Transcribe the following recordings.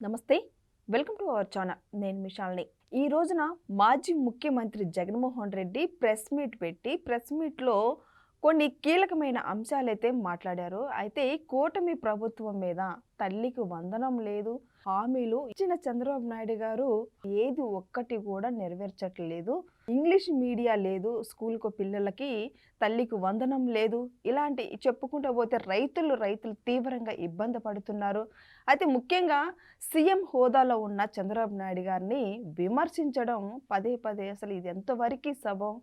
నమస్తే. Welcome to our channel. నేను మిషాల్ని. ఈ రోజున మాజీ ముఖ్యమంత్రి జగన్మోహన్ రెడ్డి ప్రెస్ మీట్ పెట్టి ప్రెస్ మీట్‌లో కొన్ని కీలకమైన అంశాలైతే మాట్లాడారు. అయితే కూటమి ప్రభుత్వం మీద తల్లికి వందనం లేదు, హామీలు ఇచ్చిన చంద్రబాబు నాయుడు గారు ఏది ఒక్కటి కూడా నెరవేర్చట్లేదు. ఇంగ్లీష్ మీడియా లేదు, స్కూల్‌కు పిల్లలకి తల్లికి వందనం లేదు. ఇలాంటి చెప్పుకుంటూ పోతే రైతులు తీవ్రంగా ఇబ్బంది పడుతున్నారు. అయితే ముఖ్యంగా సీఎం హోదాలో ఉన్న చంద్రబాబు నాయుడు గారిని విమర్శించడం పదే పదే అసలు ఇది ఎంతవరకు సబబు?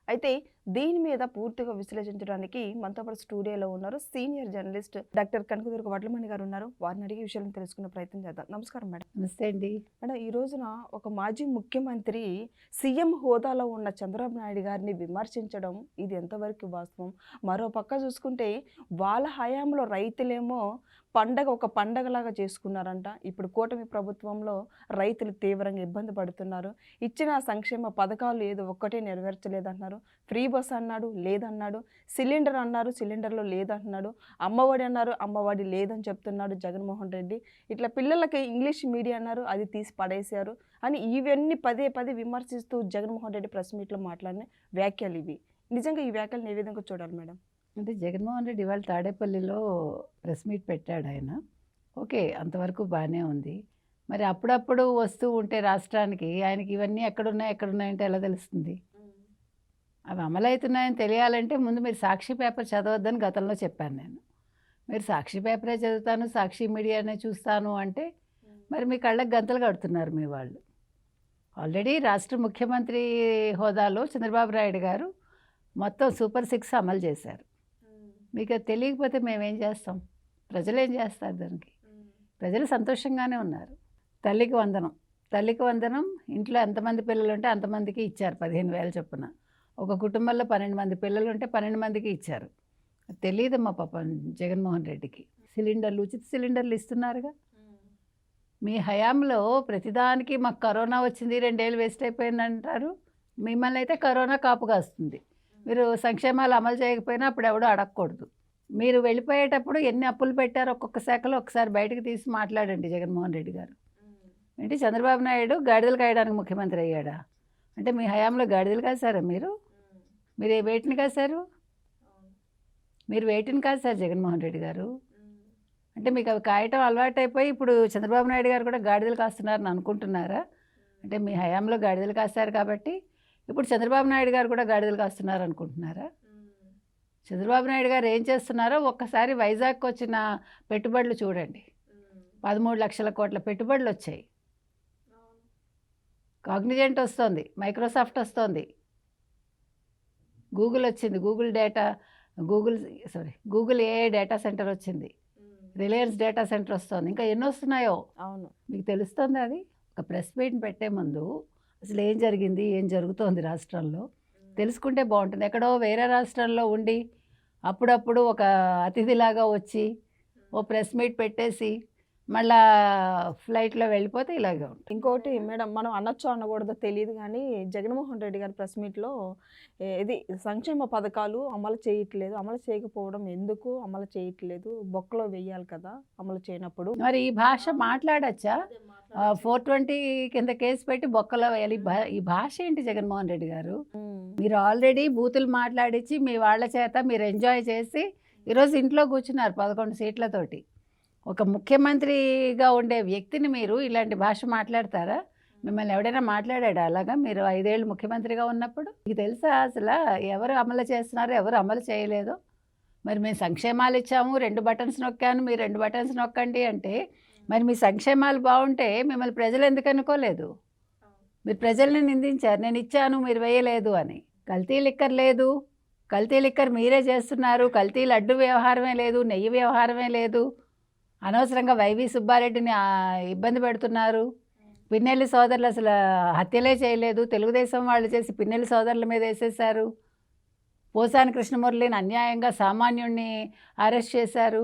అయితే దీని మీద పూర్తిగా విశ్లేషించడానికి మనతో పాటు స్టూడియోలో ఉన్నారు senior journalist doctor Kanakadurga Vadlamani గారు ఉన్నారు. వారిని అడిగే విషయాలను తెలుసుకునే ప్రయత్నం చేద్దాం. నమస్కారం మేడం. నమస్తే అండి. మేడం, ఈ రోజున ఒక మాజీ ముఖ్యమంత్రి సీఎం హోదాలో ఉన్న చంద్రబాబు నాయుడు గారిని విమర్శించడం ఇది ఎంతవరకు వాస్తవం? మరో పక్క చూసుకుంటే వాళ్ళ హయాంలో రైతులేమో ఒక పండగలాగా చేసుకున్నారంట. ఇప్పుడు కూటమి ప్రభుత్వంలో రైతులు తీవ్రంగా ఇబ్బంది పడుతున్నారు. ఇచ్చిన సంక్షేమ పథకాలు ఏదో ఒక్కటే నెరవేర్చలేదంటున్నారు. ఫ్రీ బస్ అన్నాడు, లేదన్నాడు. సిలిండర్ అన్నారు, సిలిండర్‌లో లేదంటున్నాడు. అమ్మఒడి అన్నారు, అమ్మఒడి లేదని చెప్తున్నాడు జగన్మోహన్ రెడ్డి. ఇట్లా పిల్లలకి ఇంగ్లీష్ మీడియం అన్నారు, అది తీసి పడేశారు అని ఇవన్నీ పదే పదే విమర్శిస్తూ జగన్మోహన్ రెడ్డి ప్రెస్ మీట్‌లో మాట్లాడిన వ్యాఖ్యలు ఇవి. నిజంగా ఈ వ్యాఖ్యలను ఏ విధంగా చూడాలి మేడం? అంటే జగన్మోహన్ రెడ్డి ఇవాళ తాడేపల్లిలో ప్రెస్ మీట్ పెట్టాడు ఆయన. ఓకే. అంతవరకు బాగానే ఉంది. మరి అప్పుడప్పుడు వస్తూ ఉంటే రాష్ట్రానికి ఆయనకి ఇవన్నీ ఎక్కడున్నాయంటే ఎలా తెలుస్తుంది? అవి అమలవుతున్నాయని తెలియాలంటే ముందు మీరు సాక్షి పేపర్ చదవద్దని గతంలో చెప్పాను నేను. మీరు సాక్షి పేపరే చదువుతాను, సాక్షి మీడియానే చూస్తాను అంటే మరి మీ కళ్ళకి గంతలు కడుతున్నారు మీ వాళ్ళు. ఆల్రెడీ రాష్ట్ర ముఖ్యమంత్రి హోదాలో చంద్రబాబు నాయుడు గారు మొత్తం సూపర్ 6 అమలు చేశారు. మీకు అది తెలియకపోతే మేమేం చేస్తాం? ప్రజలు ఏం చేస్తారు దానికి? ప్రజలు సంతోషంగానే ఉన్నారు. తల్లికి వందనం. తల్లికి వందనం ఇంట్లో ఎంతమంది పిల్లలు ఉంటే అంతమందికి ఇచ్చారు 15,000 చొప్పున. ఒక కుటుంబంలో 12 మంది పిల్లలు ఉంటే 12 మందికి ఇచ్చారు. తెలియదమ్మా పాపం జగన్మోహన్ రెడ్డికి. ఉచిత సిలిండర్లు ఇస్తున్నారుగా. మీ హయాంలో ప్రతిదానికి మాకు కరోనా వచ్చింది, 2 ఏళ్ళు వేస్ట్ అయిపోయిందంటారు. మిమ్మల్ని అయితే కరోనా కాపు కాస్తుంది. మీరు సంక్షేమాలు అమలు చేయకపోయినా అప్పుడు ఎవడో అడగకూడదు. మీరు వెళ్ళిపోయేటప్పుడు ఎన్ని అప్పులు పెట్టారో ఒక్కొక్క శాఖలో ఒకసారి బయటకు తీసి మాట్లాడండి జగన్మోహన్ రెడ్డి గారు. ఏంటి చంద్రబాబు నాయుడు గాడిదలు కాయడానికి ముఖ్యమంత్రి అయ్యాడా? అంటే మీ హయాంలో గాడిదలు కాసారా మీరు? మీరు వేటిని కాశారు? మీరు వేటిని కాశారు జగన్మోహన్ రెడ్డి గారు? అంటే మీకు అవి కాయటం అలవాటైపోయి ఇప్పుడు చంద్రబాబు నాయుడు గారు కూడా గాడిదలు కాస్తున్నారని అనుకుంటున్నారా? అంటే మీ హయాంలో గాడిదలు కాశారు కాబట్టి ఇప్పుడు చంద్రబాబు నాయుడు గారు కూడా గాడిదలు కాస్తున్నారు అనుకుంటున్నారా? చంద్రబాబు నాయుడు గారు ఏం చేస్తున్నారో ఒక్కసారి వైజాగ్కి వచ్చిన పెట్టుబడులు చూడండి. 13 లక్షల కోట్ల పెట్టుబడులు వచ్చాయి. కాగ్నిజెంట్ వస్తుంది, మైక్రోసాఫ్ట్ వస్తుంది, గూగుల్ వచ్చింది, గూగుల్ ఏఐ డేటా సెంటర్ వచ్చింది, రిలయన్స్ డేటా సెంటర్ వస్తుంది, ఇంకా ఎన్ని వస్తున్నాయో. అవును. మీకు తెలుస్తుంది అది? ఒక ప్రెస్ మీట్ పెట్టే ముందు అసలు ఏం జరిగింది, ఏం జరుగుతోంది రాష్ట్రంలో తెలుసుకుంటే బాగుంటుంది. ఎక్కడో వేరే రాష్ట్రంలో ఉండి అప్పుడప్పుడు ఒక అతిథిలాగా వచ్చి ఓ ప్రెస్ మీట్ పెట్టేసి మళ్ళా ఫ్లైట్లో వెళ్ళిపోతే ఇలాగే ఉంటుంది. ఇంకోటి మేడం, మనం అనొచ్చో అనకూడదో తెలియదు కానీ జగన్మోహన్ రెడ్డి గారి ప్రెస్ మీట్‌లో ఇది సంక్షేమ పథకాలు అమలు చేయట్లేదు. అమలు చేయకపోవడం ఎందుకు అమలు చేయట్లేదు? బొక్కలో వెయ్యాలి కదా అమలు చేయనప్పుడు. మరి ఈ భాష మాట్లాడచ్చా? 420 కింద కేసు పెట్టి బొక్కలో వేయాలి. ఈ భాష ఏంటి జగన్మోహన్ రెడ్డి గారు? మీరు ఆల్రెడీ బూతులు మాట్లాడించి మీ వాళ్ళ చేత మీరు ఎంజాయ్ చేసి ఈరోజు ఇంట్లో కూర్చున్నారు 11 సీట్లతోటి. ఒక ముఖ్యమంత్రిగా ఉండే వ్యక్తిని మీరు ఇలాంటి భాష మాట్లాడతారా? మిమ్మల్ని ఎవడైనా మాట్లాడాడా అలాగా? మీరు 5 ఏళ్ళు ముఖ్యమంత్రిగా ఉన్నప్పుడు మీకు తెలుసా అసలు ఎవరు అమలు చేస్తున్నారో ఎవరు అమలు చేయలేదో? మరి మేము సంక్షేమాలు ఇచ్చాము, 2 బటన్స్ నొక్కాను, మీరు 2 బటన్స్ నొక్కండి అంటే మరి మీ సంక్షేమాలు బాగుంటే మిమ్మల్ని ప్రజలు ఎందుకు అనుకోలేదు? మీరు ప్రజల్ని నిందించారు, నేను ఇచ్చాను మీరు వేయలేదు అని. కల్తీ లిక్కర్ లేదు, కల్తీ లిక్కర్ మీరే చేస్తున్నారు, కల్తీ లడ్డు వ్యవహారమే లేదు, నెయ్యి వ్యవహారమే లేదు, అనవసరంగా వైవి సుబ్బారెడ్డిని ఇబ్బంది పెడుతున్నారు. పిన్నెల్లి సోదరులు అసలు హత్యలే చేయలేదు, తెలుగుదేశం వాళ్ళు చేసి పిన్నెల్లి సోదరుల మీద వేసేశారు. పోసాని కృష్ణమురళిని అన్యాయంగా సామాన్యుడిని అరెస్ట్ చేశారు.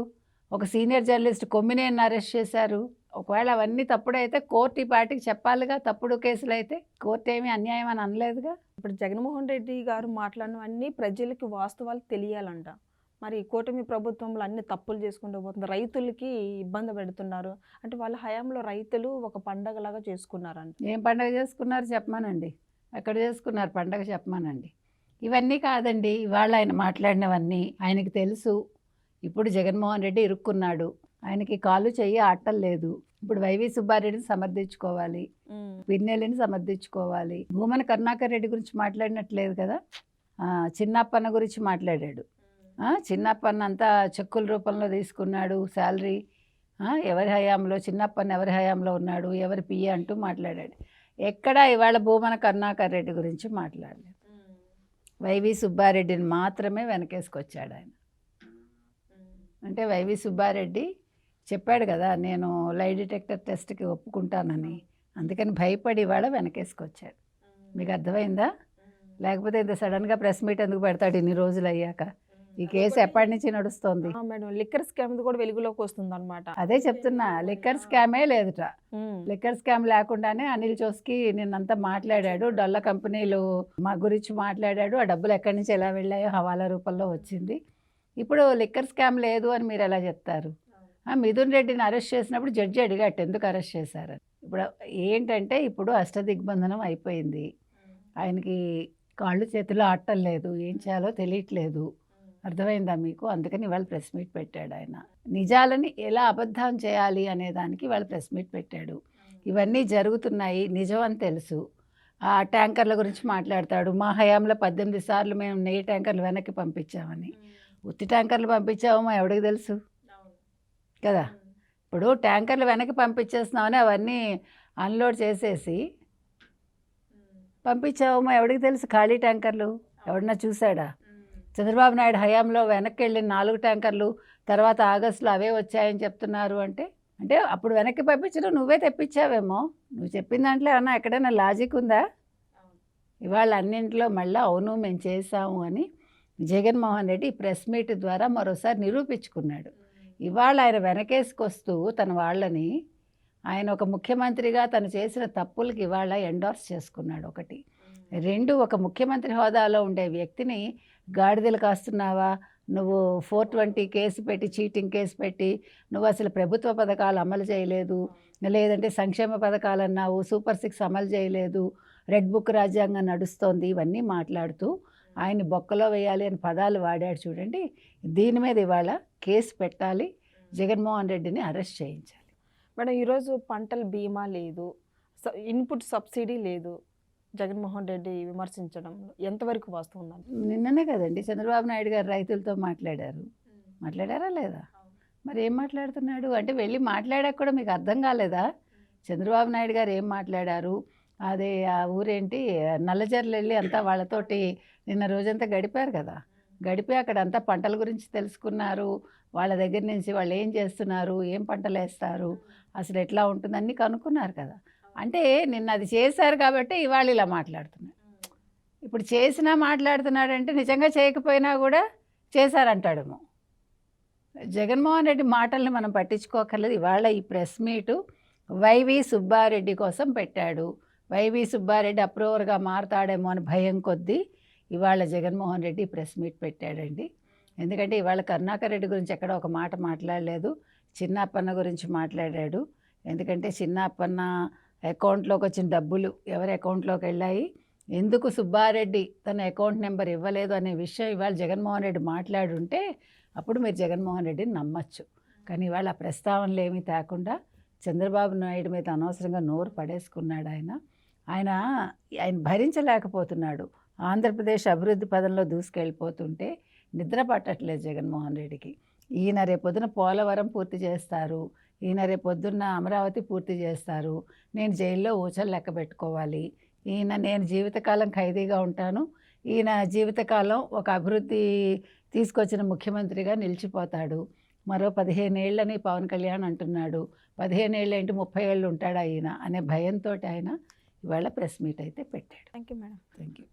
ఒక సీనియర్ జర్నలిస్ట్ కొమ్మినేని అరెస్ట్ చేశారు. ఒకవేళ అవన్నీ తప్పుడైతే కోర్టు ఈ పార్టీకి చెప్పాలిగా. తప్పుడు కేసులు అయితే కోర్టు ఏమీ అన్యాయం అని అనలేదుగా. ఇప్పుడు జగన్మోహన్ రెడ్డి గారు మాట్లాడినవన్నీ ప్రజలకి వాస్తవాలు తెలియాలంట. మరి ఈ కూటమి ప్రభుత్వంలో అన్ని తప్పులు చేసుకుంటూ పోతుంది. రైతులకి ఇబ్బంది పెడుతున్నారు. అంటే వాళ్ళ హయాంలో రైతులు ఒక పండగలాగా చేసుకున్నారంట. ఏం పండగ చేసుకున్నారు చెప్పమానండి. ఎక్కడ చేసుకున్నారు పండగ చెప్పమానండి. ఇవన్నీ కాదండి ఇవాళ ఆయన మాట్లాడినవన్నీ ఆయనకి తెలుసు. ఇప్పుడు జగన్మోహన్ రెడ్డి ఇరుక్కున్నాడు. ఆయనకి కాలు చెయ్యి ఆటలేదు. ఇప్పుడు వైవి సుబ్బారెడ్డిని సమర్థించుకోవాలి, పిన్నెల్లిని సమర్థించుకోవాలి. భూమన కరుణాకర్ రెడ్డి గురించి మాట్లాడినట్లేదు కదా. చిన్నప్పన్న గురించి మాట్లాడాడు. చిన్నప్పన్న అంతా చెక్కుల రూపంలో తీసుకున్నాడు శాలరీ. ఎవరి హయాంలో చిన్నప్పన్న ఎవరి హయాంలో ఉన్నాడు, ఎవరి పియ్య అంటూ మాట్లాడాడు. ఎక్కడా ఇవాళ భూమన కరుణాకర్ రెడ్డి గురించి మాట్లాడలేదు. వైవి సుబ్బారెడ్డిని మాత్రమే వెనకేసుకొచ్చాడు ఆయన. అంటే వైవి సుబ్బారెడ్డి చెప్పాడు కదా నేను లై డిటెక్టర్ టెస్ట్కి ఒప్పుకుంటానని, అందుకని భయపడి ఇవాళ వెనకేసుకొచ్చాడు. మీకు అర్థమైందా? లేకపోతే ఇంత సడన్గా ప్రెస్ మీట్ ఎందుకు పెడతాడు ఇన్ని రోజులు అయ్యాక? ఈ కేసు ఎప్పటి నుంచి నడుస్తోంది? మేడం లిక్కర్ స్కామ్ కూడా వెలుగులోకి వస్తుంది అనమాట. అదే చెప్తున్నా, లిక్కర్ స్కామే లేదుట. లిక్కర్ స్కామ్ లేకుండానే అనిల్ చోస్కి నిన్నంతా మాట్లాడాడు, డొల్ల కంపెనీలు మా గురించి మాట్లాడాడు. ఆ డబ్బులు ఎక్కడి నుంచి ఎలా వెళ్ళాయో హవాలా రూపంలో వచ్చింది. ఇప్పుడు లిక్కర్ స్కామ్ లేదు అని మీరు ఎలా చెప్తారు? మిథున్ రెడ్డిని అరెస్ట్ చేసినప్పుడు జడ్జి అడిగాట ఎందుకు అరెస్ట్ చేశారని. ఇప్పుడు ఏంటంటే ఇప్పుడు అష్టదిగ్బంధనం అయిపోయింది. ఆయనకి కాళ్ళు చేతులు ఆడటం లేదు, ఏం చేయాలో తెలియట్లేదు. అర్థమైందా మీకు? అందుకని ఇవాళ ప్రెస్ మీట్ పెట్టాడు ఆయన. నిజాలని ఎలా అబద్ధం చేయాలి అనే దానికి ఇవాళ ప్రెస్ మీట్ పెట్టాడు. ఇవన్నీ జరుగుతున్నాయి, నిజం అని తెలుసు. ఆ ట్యాంకర్ల గురించి మాట్లాడతాడు. మా హయాంలో 18 సార్లు మేము నెయ్యి ట్యాంకర్లు వెనక్కి పంపించామని. ఉత్తి ట్యాంకర్లు పంపించామో ఎవడికి తెలుసు కదా. ఇప్పుడు ట్యాంకర్లు వెనక్కి పంపించేస్తున్నామని అవన్నీ అన్లోడ్ చేసేసి పంపించామో ఎవడికి తెలుసు? ఖాళీ ట్యాంకర్లు ఎవడన్నా చూశాడా? చంద్రబాబు నాయుడు హయాంలో వెనక్కి వెళ్ళిన 4 ట్యాంకర్లు తర్వాత ఆగస్టులో అవే వచ్చాయని చెప్తున్నారు. అంటే అప్పుడు వెనక్కి పంపించడం నువ్వే తెప్పించావేమో. నువ్వు చెప్పిన దాంట్లో ఏమన్నా ఎక్కడైనా లాజిక్ ఉందా? ఇవాళ అన్నింటిలో మళ్ళీ అవును మేము చేసాము అని జగన్మోహన్ రెడ్డి ప్రెస్ మీట్ ద్వారా మరోసారి నిరూపించుకున్నాడు. ఇవాళ ఆయన వెనకేసుకొస్తూ తన వాళ్ళని, ఆయన ఒక ముఖ్యమంత్రిగా తను చేసిన తప్పులకి ఇవాళ ఎండార్స్ చేసుకున్నాడు. 1. 2, ఒక ముఖ్యమంత్రి హోదాలో ఉండే వ్యక్తిని గాడిదలు కాస్తున్నావా, నువ్వు 420 కేసు పెట్టి చీటింగ్ కేసు పెట్టి నువ్వు అసలు ప్రభుత్వ పథకాలు అమలు చేయలేదు, లేదంటే సంక్షేమ పథకాలు అన్నావు, సూపర్ 6 అమలు చేయలేదు, రెడ్ బుక్ రాజ్యాంగం నడుస్తోంది, ఇవన్నీ మాట్లాడుతూ ఆయన బొక్కలో వేయాలి అని పదాలు వాడాడు చూడండి. దీని మీద ఇవాళ కేసు పెట్టాలి, జగన్మోహన్ రెడ్డిని అరెస్ట్ చేయించాలి. మేడం ఈరోజు పంటల బీమా లేదు, ఇన్పుట్ సబ్సిడీ లేదు, జగన్మోహన్ రెడ్డి విమర్శించడంలో ఎంతవరకు వాస్తవం? నిన్ననే కదండి చంద్రబాబు నాయుడు గారు రైతులతో మాట్లాడారా లేదా? మరి ఏం మాట్లాడుతున్నాడు అంటే వెళ్ళి మాట్లాడాక కూడా మీకు అర్థం కాలేదా? చంద్రబాబు నాయుడు గారు ఏం మాట్లాడారు? అదే ఆ ఊరేంటి నల్లజర్లు వెళ్ళి అంతా వాళ్ళతోటి నిన్న రోజంతా గడిపారు కదా. గడిపి అక్కడ అంతా పంటల గురించి తెలుసుకున్నారు. వాళ్ళ దగ్గర నుంచి వాళ్ళు ఏం చేస్తున్నారు, ఏం పంటలు వేస్తారు, అసలు ఎట్లా ఉంటుందని కనుక్కున్నారు కదా. అంటే నిన్న అది చేశారు కాబట్టి ఇవాళ ఇలా మాట్లాడుతున్నాడు. ఇప్పుడు చేసినా మాట్లాడుతున్నాడంటే నిజంగా చేయకపోయినా కూడా చేశారంటాడేమో. జగన్మోహన్ రెడ్డి మాటల్ని మనం పట్టించుకోకర్లేదు. ఇవాళ ఈ ప్రెస్ మీటు వైవి సుబ్బారెడ్డి కోసం పెట్టాడు. వైవి సుబ్బారెడ్డి అప్రూవర్గా మారతాడేమో అని భయం కొద్దీ ఇవాళ జగన్మోహన్ రెడ్డి ప్రెస్ మీట్ పెట్టాడండి. ఎందుకంటే ఇవాళ కరుణాకర్ రెడ్డి గురించి ఎక్కడ ఒక మాట మాట్లాడలేదు, చిన్నప్పన్న గురించి మాట్లాడాడు. ఎందుకంటే చిన్నప్పన్న అకౌంట్లోకి వచ్చిన డబ్బులు ఎవరి అకౌంట్లోకి వెళ్ళాయి, ఎందుకు సుబ్బారెడ్డి తన అకౌంట్ నెంబర్ ఇవ్వలేదు అనే విషయం ఇవాళ జగన్మోహన్ రెడ్డి మాట్లాడుంటే అప్పుడు మీరు జగన్మోహన్ రెడ్డిని నమ్మచ్చు. కానీ ఇవాళ ఆ ప్రస్తావనలు ఏమీ తేకుండా చంద్రబాబు నాయుడు మీద అనవసరంగా నోరు పడేసుకున్నాడు ఆయన భరించలేకపోతున్నాడు. ఆంధ్రప్రదేశ్ అభివృద్ధి పదంలో దూసుకెళ్ళిపోతుంటే నిద్ర పట్టట్లేదు జగన్మోహన్ రెడ్డికి. ఈయన రేపొద్దున పోలవరం పూర్తి చేస్తారు, ఈయన రేపొద్దున్న అమరావతి పూర్తి చేస్తారు, నేను జైల్లో ఊచలు లెక్క పెట్టుకోవాలి, నేను జీవితకాలం ఖైదీగా ఉంటాను, ఈయన జీవితకాలం ఒక అభివృద్ధి తీసుకొచ్చిన ముఖ్యమంత్రిగా నిలిచిపోతాడు, మరో 15 ఏళ్ళని పవన్ కళ్యాణ్ అంటున్నాడు, 15 ఏళ్ళు ఏంటి 30 ఏళ్ళు ఉంటాడా ఈయన అనే భయంతో ఆయన ఇవాళ ప్రెస్ మీట్ అయితే పెట్టాడు. Thank you madam. Thank you.